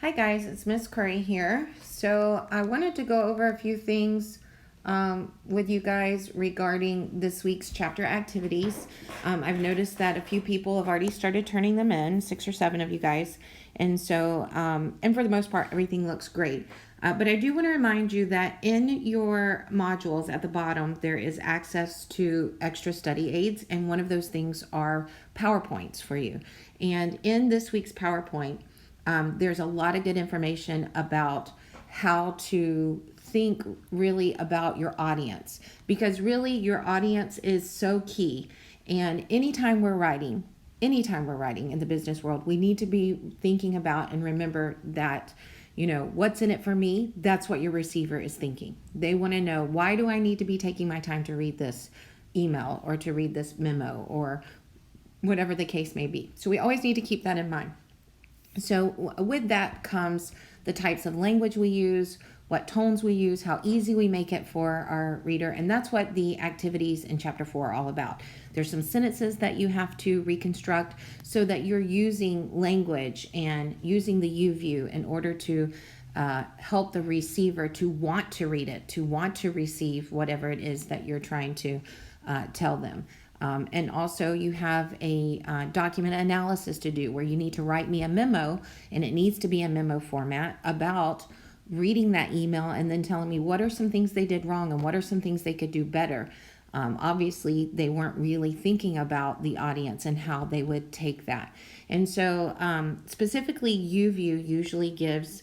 Hi guys, it's Miss Curry here. So I wanted to go over a few things with you guys regarding this week's chapter activities. I've noticed that a few people have already started turning them in, 6 or 7 of you guys. And so, and for the most part, everything looks great. But I do want to remind you that in your modules at the bottom, there is access to extra study aids. And one of those things are PowerPoints for you. And in this week's PowerPoint, there's a lot of good information about how to think really about your audience, because really your audience is so key. And anytime we're writing in the business world, we need to be thinking about and remember that, what's in it for me. That's what your receiver is thinking. They want to know, why do I need to be taking my time to read this email or to read this memo or whatever the case may be. So we always need to keep that in mind. So with that comes the types of language we use, what tones we use, how easy we make it for our reader. And that's what the activities in chapter 4 are all about. There's some sentences that you have to reconstruct so that you're using language and using the U view in order to help the receiver to want to read it, to want to receive whatever it is that you're trying to tell them. And also you have a document analysis to do where you need to write me a memo, and it needs to be a memo format about reading that email and then telling me what are some things they did wrong and what are some things they could do better. Obviously, they weren't really thinking about the audience and how they would take that. And so specifically, UView usually gives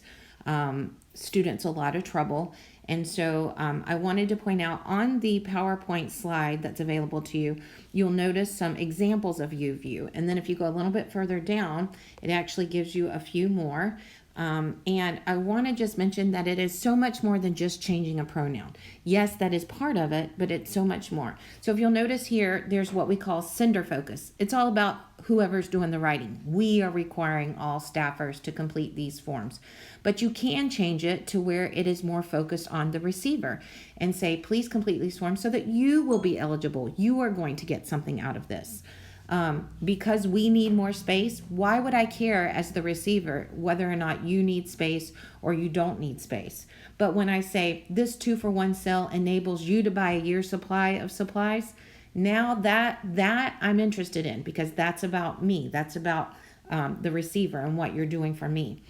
students a lot of trouble. And so I wanted to point out on the PowerPoint slide that's available to you, you'll notice some examples of UView. And then if you go a little bit further down, it actually gives you a few more. And I want to just mention that it is so much more than just changing a pronoun. Yes, that is part of it, but it's so much more. So if you'll notice here, there's what we call sender focus. It's all about whoever's doing the writing. We are requiring all staffers to complete these forms. But you can change it to where it is more focused on the receiver and say, please complete these forms so that you will be eligible. You are going to get something out of this. Because we need more space, why would I care as the receiver whether or not you need space or you don't need space? But when I say this 2-for-1 sale enables you to buy a year's supply of supplies, now that I'm interested in, because that's about me. That's about the receiver and what you're doing for me.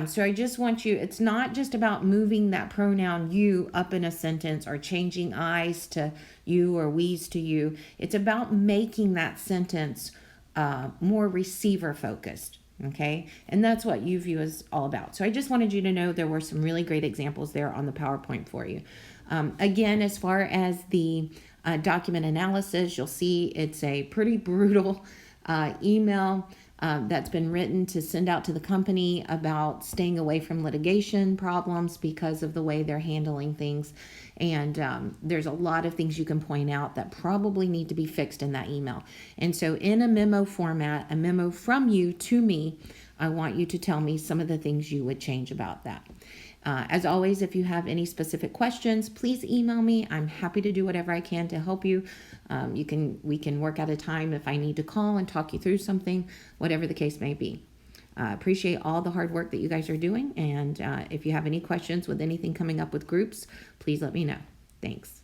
So I just want you, it's not just about moving that pronoun you up in a sentence or changing I's to you or we's to you. It's about making that sentence more receiver focused. Okay. And that's what UView is all about. So I just wanted you to know there were some really great examples there on the PowerPoint for you. Again, as far as the document analysis, you'll see it's a pretty brutal email that's been written to send out to the company about staying away from litigation problems because of the way they're handling things. And there's a lot of things you can point out that probably need to be fixed in that email. And so in a memo format, a memo from you to me, I want you to tell me some of the things you would change about that. As always, if you have any specific questions, please email me. I'm happy to do whatever I can to help you. We can work out a time if I need to call and talk you through something, whatever the case may be. Appreciate all the hard work that you guys are doing. And if you have any questions with anything coming up with groups, please let me know. Thanks.